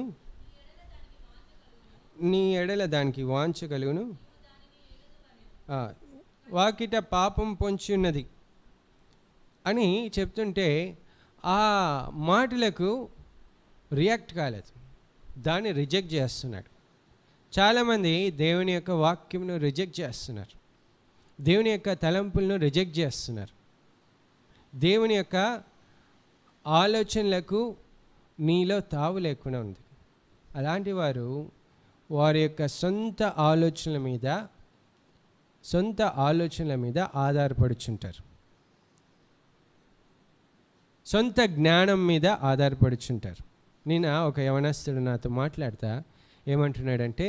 [SPEAKER 1] నీ ఎడల దానికి వాంఛ కలుగును. వాకిట పాపం పొంచి ఉన్నది అని చెప్తుంటే ఆ మాటలకు రియాక్ట్ కాలేదు, దాన్ని రిజెక్ట్ చేస్తున్నాడు. చాలామంది దేవుని యొక్క వాక్యంను రిజెక్ట్ చేస్తున్నారు, దేవుని యొక్క తలంపులను రిజెక్ట్ చేస్తున్నారు. దేవుని యొక్క ఆలోచనలకు నీలో తావు లేకుండా ఉంది. అలాంటి వారి యొక్క సొంత ఆలోచనల మీద ఆధారపడుచుంటారు, సొంత జ్ఞానం మీద ఆధారపడుచుంటారు. నేను ఒక యవనస్తుడు నాతో మాట్లాడతా ఏమంటున్నాడంటే,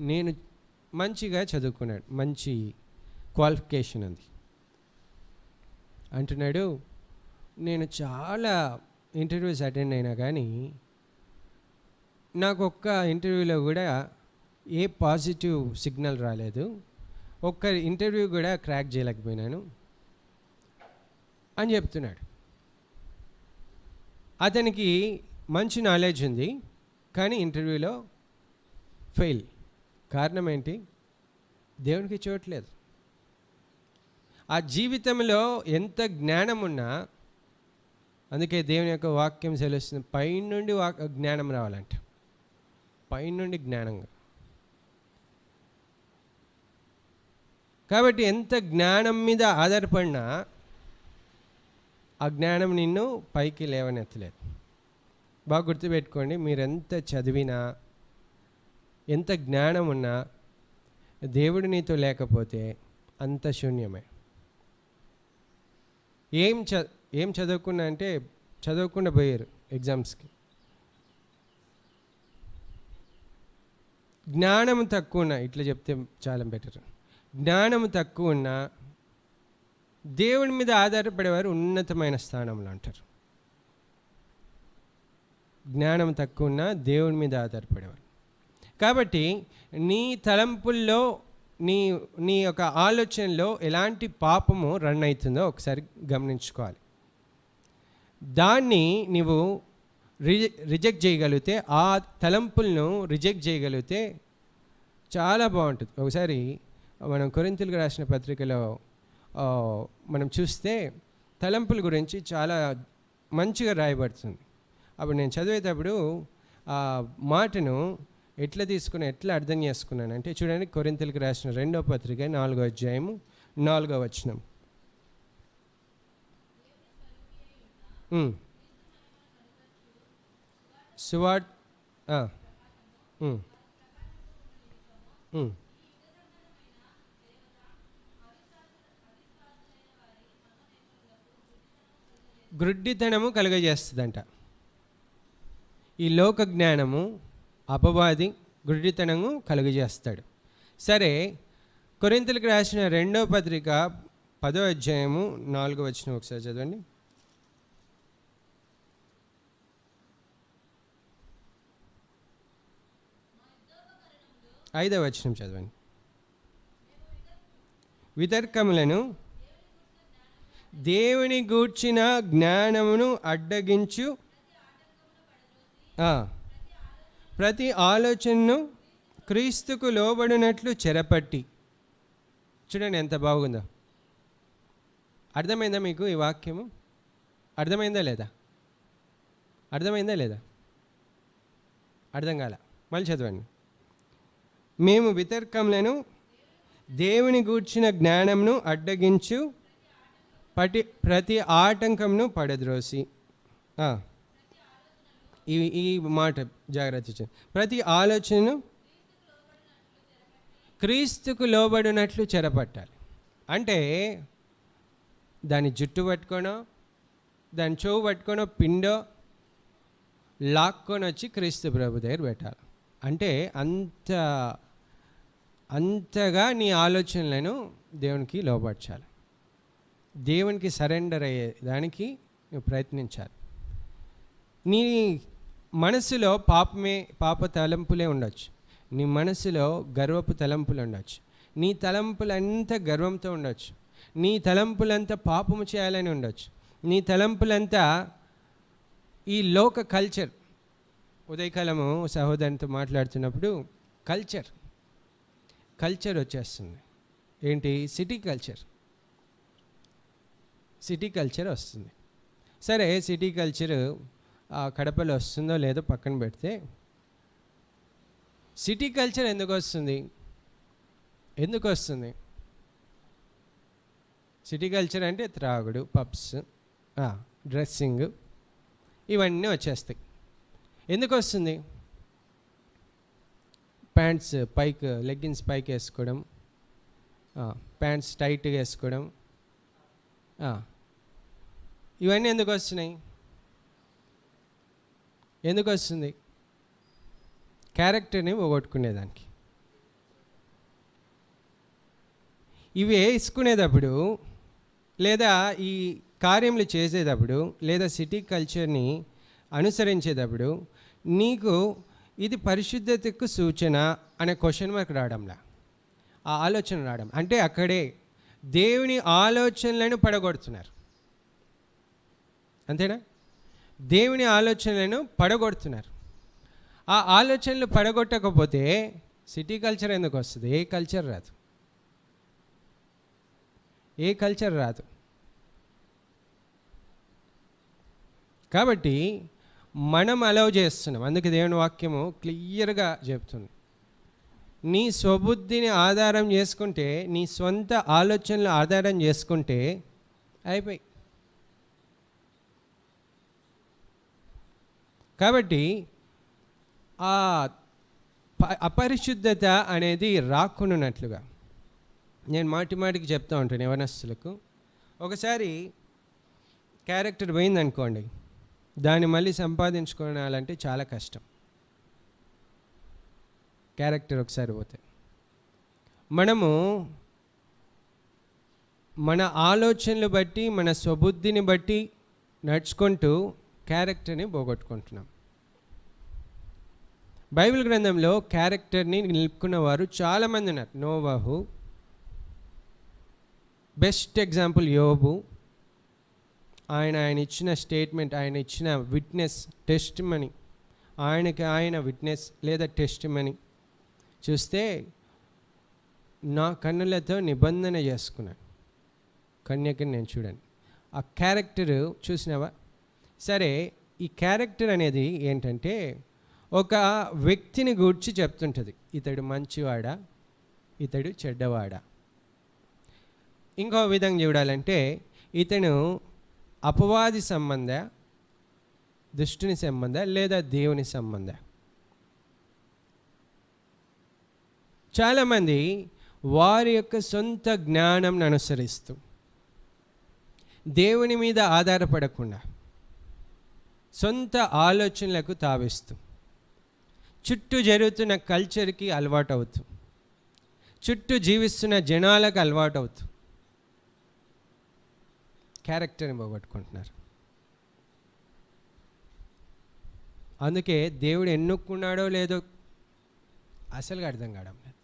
[SPEAKER 1] నేను మంచిగా చదువుకున్నాడు, మంచి క్వాలిఫికేషన్ ఉంది అంటున్నాడు. నేను చాలా ఇంటర్వ్యూస్ అటెండ్ అయినా కానీ నాకు ఒక్క ఇంటర్వ్యూలో కూడా ఏ పాజిటివ్ సిగ్నల్ రాలేదు, ఒక్క ఇంటర్వ్యూ కూడా క్రాక్ చేయలేకపోయినాను అని చెప్తున్నాడు. అతనికి మంచి నాలెడ్జ్ ఉంది కానీ ఇంటర్వ్యూలో ఫెయిల్. కారణం ఏంటి? దేవునికి చూడట్లేదు. ఆ జీవితంలో ఎంత జ్ఞానం ఉన్నా, అందుకే దేవుని యొక్క వాక్యం సెలవుస్తుంది, పైనుండి జ్ఞానం రావాలంట, పైనుండి జ్ఞానంగా. కాబట్టి ఎంత జ్ఞానం మీద ఆధారపడినా ఆ జ్ఞానం నిన్ను పైకి లేవనెత్తలేదు. బాగా గుర్తుపెట్టుకోండి, మీరెంత చదివినా, ఎంత జ్ఞానం ఉన్నా, దేవుడు నీతో లేకపోతే అంత శూన్యమే. ఏం చదువుకున్నా అంటే చదవకుండా పోయారు ఎగ్జామ్స్కి. జ్ఞానం తక్కువ ఉన్నా, ఇట్లా చెప్తే చాలా బెటర్, జ్ఞానం తక్కువ ఉన్నా దేవుడి మీద ఆధారపడేవారు ఉన్నతమైన స్థానంలో అంటారు. జ్ఞానం తక్కువ ఉన్నా దేవుడి మీద ఆధారపడేవారు. కాబట్టి నీ తలంపుల్లో, నీ యొక్క ఆలోచనలో ఎలాంటి పాపము రన్ అవుతుందో ఒకసారి గమనించుకోవాలి. దాన్ని నీవు రిజెక్ట్ చేయగలిగితే, ఆ తలంపులను రిజెక్ట్ చేయగలిగితే చాలా బాగుంటుంది. ఒకసారి మనం కొరింథీయులకు రాసిన పత్రికలో మనం చూస్తే తలంపుల గురించి చాలా మంచిగా రాయబడుతుంది. అప్పుడు నేను చదివేటప్పుడు ఆ మాటను ఎట్లా అర్థం చేసుకున్నానంటే, చూడండి, కొరింథీయులకు రాసిన 2వ పత్రిక 4వ అధ్యాయము 4వ వచనం. గ్రుడ్డితనము కలుగజేస్తుందంట. ఈ లోక జ్ఞానము అపవాది గ్రుడ్డితనము కలుగజేస్తాడు. సరే, కొరింథీయులకు రాసిన 2వ పత్రిక 10వ అధ్యాయము 4వ వచనం ఒకసారి చదవండి. 5వ వచనం చదవండి. వితర్కములను దేవుని గూర్చిన జ్ఞానమును అడ్డగించు ప్రతి ఆలోచనను క్రీస్తుకు లోబడినట్లు చెరపట్టి. చూడండి ఎంత బాగుందో. అర్థమైందా మీకు ఈ వాక్యము? అర్థమైందా లేదా? అర్థం కాల? మళ్ళీ చదవండి. మేము వితర్కములను దేవుని గూర్చిన జ్ఞానమును అడ్డగించు ప్రతి ఆటంకంను పడద్రోసి. ఈ మాట జాగ్రత్త. ప్రతి ఆలోచనను క్రీస్తుకు లోబడినట్లు చెరపట్టాలి. అంటే దాని జుట్టు పట్టుకోనో, దాని చెవు పట్టుకోనో, పిండో, లాక్కొని వచ్చి క్రీస్తు ప్రభు దగ్గర పెట్టాలి. అంటే అంతగా నీ ఆలోచనలను దేవునికి లోబర్చాలి. దేవునికి సరెండర్ అయ్యే దానికి నువ్వు ప్రయత్నించాలి. నీ మనసులో పాప తలంపులే ఉండొచ్చు. నీ మనసులో గర్వపు తలంపులు ఉండొచ్చు. నీ తలంపులంతా గర్వంతో ఉండొచ్చు. నీ తలంపులంతా పాపము చేయాలని ఉండొచ్చు. నీ తలంపులంతా ఈ లోక కల్చర్. ఉదయకాలము సహోదరునితో మాట్లాడుతున్నప్పుడు కల్చర్ వచ్చేస్తుంది. ఏంటి? సిటీ కల్చర్ వస్తుంది. సరే, సిటీ కల్చర్ కడపలో వస్తుందో లేదో పక్కన పెడితే, సిటీ కల్చర్ ఎందుకు వస్తుంది? సిటీ కల్చర్ అంటే త్రాగుడు, పబ్స్, డ్రెస్సింగ్, ఇవన్నీ వచ్చేస్తాయి. ఎందుకు వస్తుంది? ప్యాంట్స్ పైకి, లెగ్గిన్స్ పైకి వేసుకోవడం, ప్యాంట్స్ టైట్గా వేసుకోవడం, ఇవన్నీ ఎందుకు వస్తుంది? క్యారెక్టర్ని పోగొట్టుకునేదానికి. ఇవి వేసుకునేటప్పుడు, లేదా ఈ కార్యములు చేసేటప్పుడు, లేదా సిటీ కల్చర్ని అనుసరించేటప్పుడు నీకు ఇది పరిశుద్ధతకు సూచన అనే క్వశ్చన్ మార్క్ రావడంలా, ఆ ఆలోచన రావడం. అంటే అక్కడే దేవుని ఆలోచనలను పడగొడుతున్నారు. అంతేనా? దేవుని ఆలోచనలను పడగొడుతున్నారు. ఆ ఆలోచనలు పడగొట్టకపోతే సిటీ కల్చర్ ఎందుకు వస్తుంది? ఏ కల్చర్ రాదు. కాబట్టి మనం అలౌ చేస్తున్నాం. అందుకే దేవుని వాక్యము క్లియర్గా చెప్తుంది, నీ స్వబుద్ధిని ఆధారం చేసుకుంటే, నీ సొంత ఆలోచనలు ఆధారం చేసుకుంటే అయిపోయి. కాబట్టి ఆ అపరిశుద్ధత అనేది రాకున్నట్లుగా నేను మాటికి చెప్తూ ఉంటాను యవనస్తులకు. ఒకసారి క్యారెక్టర్ పోయిందనుకోండి, దాన్ని మళ్ళీ సంపాదించుకోవాలంటే చాలా కష్టం. క్యారెక్టర్ ఒకసారి పోతే మనము మన ఆలోచనలు బట్టి, మన స్వబుద్ధిని బట్టి నడుచుకుంటూ క్యారెక్టర్ని పోగొట్టుకుంటున్నాం. బైబిల్ గ్రంథంలో క్యారెక్టర్ని నిలుపుకున్న వారు చాలామంది ఉన్నారు. నోవాహు, బెస్ట్ ఎగ్జాంపుల్ యోబు. ఆయన ఇచ్చిన స్టేట్మెంట్, ఆయన ఇచ్చిన విట్నెస్, టెస్టిమనీ, ఆయన విట్నెస్ లేదా టెస్టిమనీ చూస్తే, నా కన్నులతో నిబంధన చేసుకున్నాను కన్యకని నేను చూడండి. ఆ క్యారెక్టర్ చూసినావా? సరే, ఈ క్యారెక్టర్ అనేది ఏంటంటే ఒక వ్యక్తిని గూర్చి చెప్తుంటుంది. ఇతడు మంచివాడా, ఇతడు చెడ్డవాడా. ఇంకో విధంగా చూడాలంటే, ఇతను అపవాది సంబంధ, దుష్టుని సంబంధ, లేదా దేవుని సంబంధ. చాలామంది వారి యొక్క సొంత జ్ఞానం అనుసరిస్తూ, దేవుని మీద ఆధారపడకుండా సొంత ఆలోచనలకు తావిస్తూ, చుట్టూ జరుగుతున్న కల్చర్కి అలవాటు అవుతూ, చుట్టూ జీవిస్తున్న జనాలకు అలవాటు అవుతూ క్యారెక్టర్ని పోగొట్టుకుంటున్నారు. అందుకే దేవుడు ఎన్నుకున్నాడో లేదో అసలుగా అర్థం కావడం లేదు.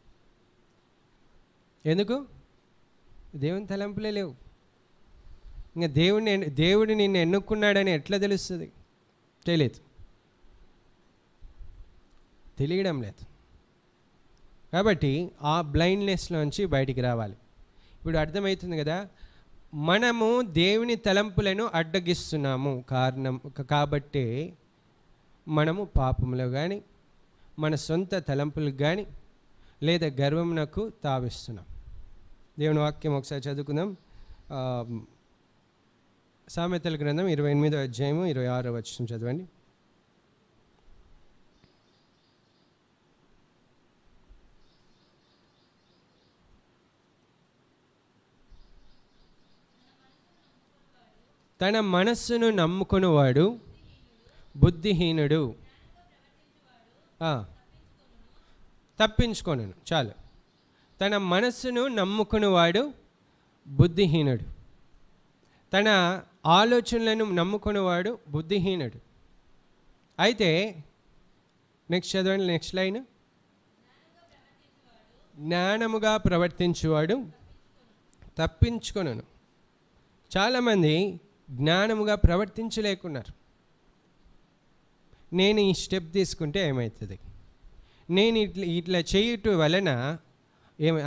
[SPEAKER 1] ఎందుకు? దేవుని తలంపులే లేవు. ఇంకా దేవుడు నిన్ను ఎన్నుకున్నాడని ఎట్లా తెలుస్తుంది? తెలియడం లేదు. కాబట్టి ఆ బ్లైండ్నెస్లోంచి బయటికి రావాలి. ఇప్పుడు అర్థమవుతుంది కదా, మనము దేవుని తలంపులను అడ్డగిస్తున్నాము కాబట్టి మనము పాపంలో కానీ, మన సొంత తలంపులకు కానీ, లేదా గర్వమునకు తావిస్తున్నాం. దేవుని వాక్యం ఒకసారి చదువుకుందాం. సామెతల గ్రంథం 28వ అధ్యాయము 26వ వచనం చదవండి. తన మనస్సును నమ్ముకునేవాడు బుద్ధిహీనుడు తప్పించుకొనును. చాలు. తన మనస్సును నమ్ముకునేవాడు బుద్ధిహీనుడు. తన ఆలోచనలను నమ్ముకునేవాడు బుద్ధిహీనుడు. అయితే నెక్స్ట్ చదవండి, నెక్స్ట్ లైన్. జ్ఞానముగా ప్రవర్తించువాడు తప్పించుకొనును. చాలామంది జ్ఞానముగా ప్రవర్తించలేకున్నారు. నేను ఈ స్టెప్ తీసుకుంటే ఏమవుతుంది, నేను ఇట్లా చేయటం వలన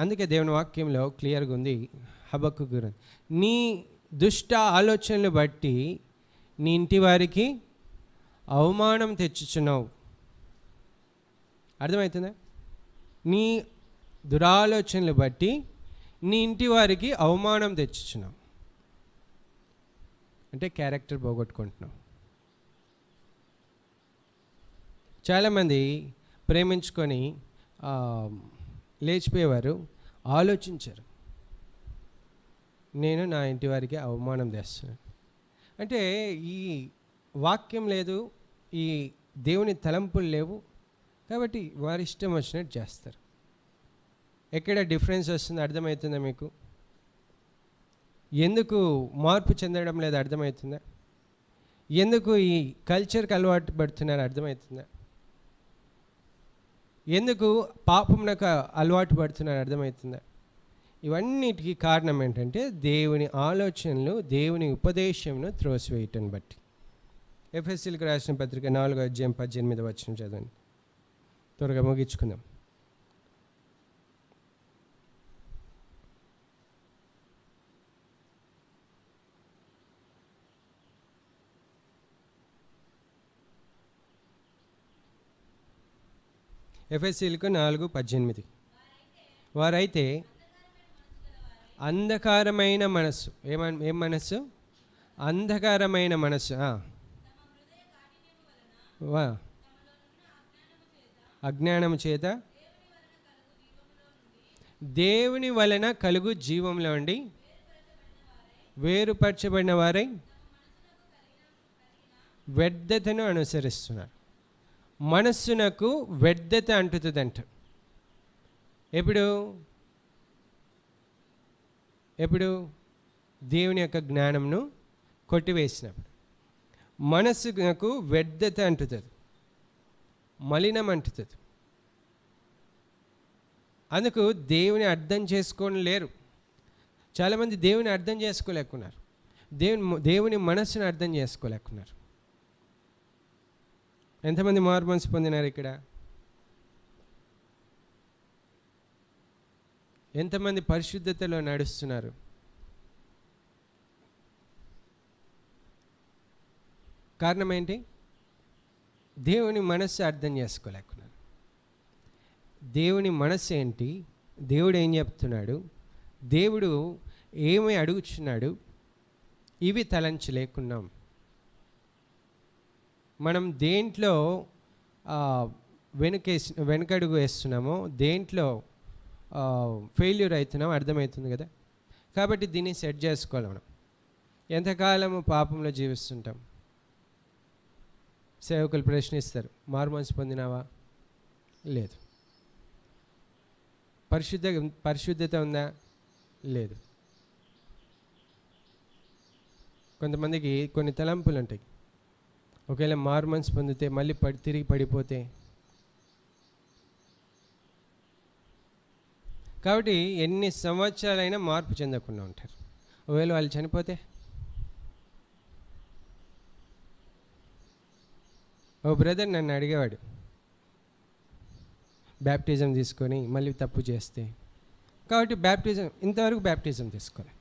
[SPEAKER 1] అందుకే దేవుని వాక్యంలో క్లియర్గా ఉంది. హబక్కూకు గురించి, నీ దుష్ట ఆలోచనలు బట్టి నీ ఇంటి వారికి అవమానం తెచ్చుచున్నావు. అర్థమవుతుందా? నీ దురాలోచనలు బట్టి నీ ఇంటి వారికి అవమానం తెచ్చుచున్నావు అంటే క్యారెక్టర్ పోగొట్టుకుంటున్నావు. చాలామంది ప్రేమించుకొని లేచిపోయేవారు, ఆలోచించారు, నేను నా ఇంటి వారికి అవమానం తెస్తున్నాను అంటే ఈ వాక్యం లేదు, ఈ దేవుని తలంపులు లేవు, కాబట్టి వారి ఇష్టం వచ్చినట్టు చేస్తారు. ఎక్కడ డిఫరెన్స్ వస్తుంది అర్థమవుతుందా మీకు? ఎందుకు మార్పు చెందడం లేదు అర్థమవుతుందా? ఎందుకు ఈ కల్చర్కి అలవాటు పడుతున్నారు అర్థమవుతుందా? ఎందుకు పాపమునకు అలవాటు పడుతున్నారు అర్థమవుతుందా? ఇవన్నిటికీ కారణం ఏంటంటే దేవుని ఆలోచనలు, దేవుని ఉపదేశంను త్రోసివేయటం బట్టి. ఎఫెసీయులకు రాసిన పత్రిక 4:18 చదవండి, త్వరగా ముగించుకుందాం. ఎఫెసీయులకు 4:18, వారైతే అంధకారమైన మనస్సు, ఏం మనస్సు? అంధకారమైన మనస్సు, అజ్ఞానము చేత దేవుని వలన కలుగు జీవంలో ఉండి వేరుపరచబడిన వారై వ్యర్థతను అనుసరిస్తున్నారు. మనస్సునకు వ్యర్థత అంటుతుందంట. ఎప్పుడు దేవుని యొక్క జ్ఞానంను కొట్టివేసినప్పుడు మనస్సునకు వ్యర్థత అంటుతుంది, మలినం అంటుతుంది. అందుకు దేవుని అర్థం చేసుకొని లేరు. చాలామంది దేవుని అర్థం చేసుకోలేకున్నారు, దేవుని మనస్సును అర్థం చేసుకోలేకున్నారు. ఎంతమంది మారు మనసు పొందినారు ఇక్కడ? ఎంతమంది పరిశుద్ధతలో నడుస్తున్నారు? కారణం ఏంటి? దేవుని మనస్సు అర్థం చేసుకోలేకున్నారు. దేవుని మనస్సు ఏంటి, దేవుడు ఏం చెప్తున్నాడు, దేవుడు ఏమి అడుగుచున్నాడు, ఇవి తలంచలేకున్నాం. మనం దేంట్లో వెనుకడుగు వేస్తున్నామో, దేంట్లో ఫెయిల్యూర్ అవుతున్నామో అర్థమవుతుంది కదా. కాబట్టి దీన్ని సెట్ చేసుకోవాలి. మనం ఎంతకాలము పాపంలో జీవిస్తుంటాం. సేవకులు ప్రశ్నిస్తారు, మారు మనసు పొందినావా? లేదు. పరిశుద్ధత ఉందా? లేదు. కొంతమందికి కొన్ని తలంపులు ఉంటాయి. ఒకవేళ మారు మనసు పొందితే మళ్ళీ తిరిగి పడిపోతే. కాబట్టి ఎన్ని సంవత్సరాలైనా మార్పు చెందకుండా ఉంటారు. ఒకవేళ వాళ్ళు చనిపోతే, ఓ బ్రదర్ నన్ను అడిగేవాడు, బ్యాప్టిజం తీసుకొని మళ్ళీ తప్పు చేస్తే. కాబట్టి ఇంతవరకు బ్యాప్టిజం తీసుకోలేదు.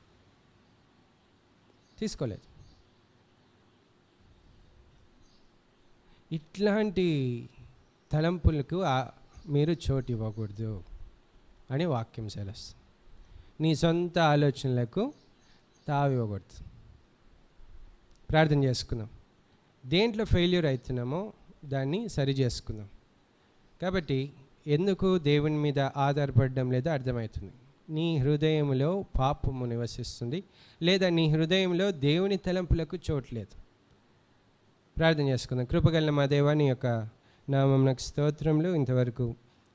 [SPEAKER 1] ఇట్లాంటి తలంపులకు మీరు చోటు ఇవ్వకూడదు అని వాక్యం సెలవుస్తుంది. నీ సొంత ఆలోచనలకు తావివ్వకూడదు. ప్రార్థన చేసుకుందాం. దేంట్లో ఫెయిల్యూర్ అవుతున్నామో దాన్ని సరి చేసుకుందాం. కాబట్టి ఎందుకు దేవుని మీద ఆధారపడడం లేదో అర్థమవుతుంది. నీ హృదయంలో పాపము నివసిస్తుంది, లేదా నీ హృదయంలో దేవుని తలంపులకు చోటు లేదు. ప్రార్థన చేసుకుందాం. కృపగల మా దేవా, నీ యొక్క నామం నాకు స్తోత్రములు. ఇంతవరకు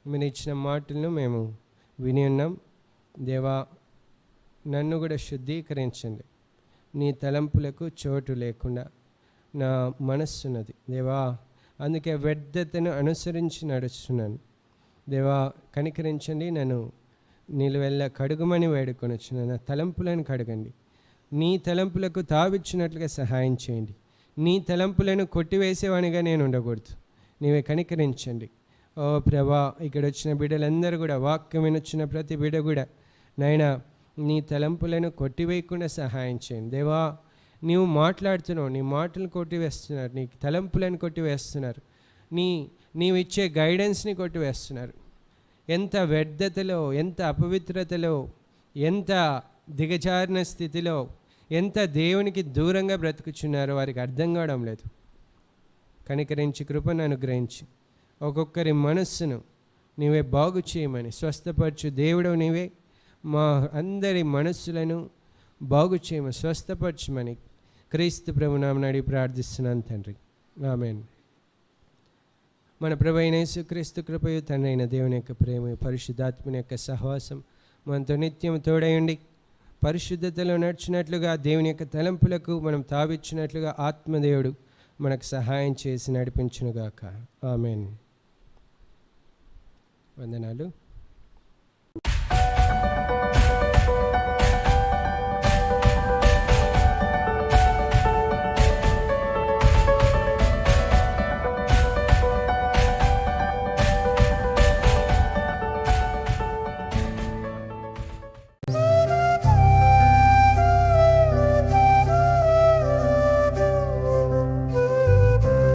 [SPEAKER 1] మీరు ఇచ్చిన మాటలను మేము విని ఉన్నాం. దేవా, నన్ను కూడా శుద్ధీకరించండి. నీ తలంపులకు చోటు లేకుండా నా మనస్సున్నది దేవా, అందుకే వ్యర్థతను అనుసరించి నడుస్తున్నాను. దేవా, కనికరించండి, నన్ను నిలువెల్ల కడుగుమని వేడుకొనొచ్చున్నాను. నా తలంపులను కడగండి. నీ తలంపులకు తావిచ్చినట్లుగా సహాయం చేయండి. నీ తలంపులను కొట్టివేసేవానిగా నేను ఉండకూడదు. నీవే కనికరించండి. ఓ ప్రభా, ఇక్కడ వచ్చిన బిడ్డలందరూ కూడా, వాక్యం వినొచ్చిన ప్రతి బిడ్డ కూడా నాయనా, నీ తలంపులను కొట్టివేయకుండా సహాయం చేయండి. దేవా, నీవు మాట్లాడుతున్నావు, నీ మాటలు కొట్టివేస్తున్నారు, నీ తలంపులను కొట్టివేస్తున్నారు, నీవు ఇచ్చే గైడెన్స్ని కొట్టివేస్తున్నారు. ఎంత వ్యర్థతలో, ఎంత అపవిత్రతలో, ఎంత దిగజారిన స్థితిలో, ఎంత దేవునికి దూరంగా బ్రతుకుచున్నారో వారికి అర్థం కావడం లేదు. కనికరించి కృపను అనుగ్రహించి ఒక్కొక్కరి మనస్సును నీవే బాగు చేయమని, స్వస్థపరచు దేవుడు నీవే. మా అందరి మనస్సులను బాగు చేయమని, స్వస్థపరచమని క్రీస్తు ప్రభునామమున అడిగి ప్రార్థిస్తున్నాను తండ్రి. ఆమేన్. మన ప్రభు అయిన యేసుక్రీస్తు కృపయు, తండ్రి అయిన దేవుని యొక్క ప్రేమ, పరిశుద్ధాత్మని యొక్క సహవాసం మనతో నిత్యం తోడయండి. పరిశుద్ధతలో నడిచినట్లుగా, దేవుని యొక్క తలంపులకు మనం తావిచ్చినట్లుగా ఆత్మదేవుడు మనకు సహాయం చేసి నడిపించునుగాక. ఆమేన్. వందనాలు.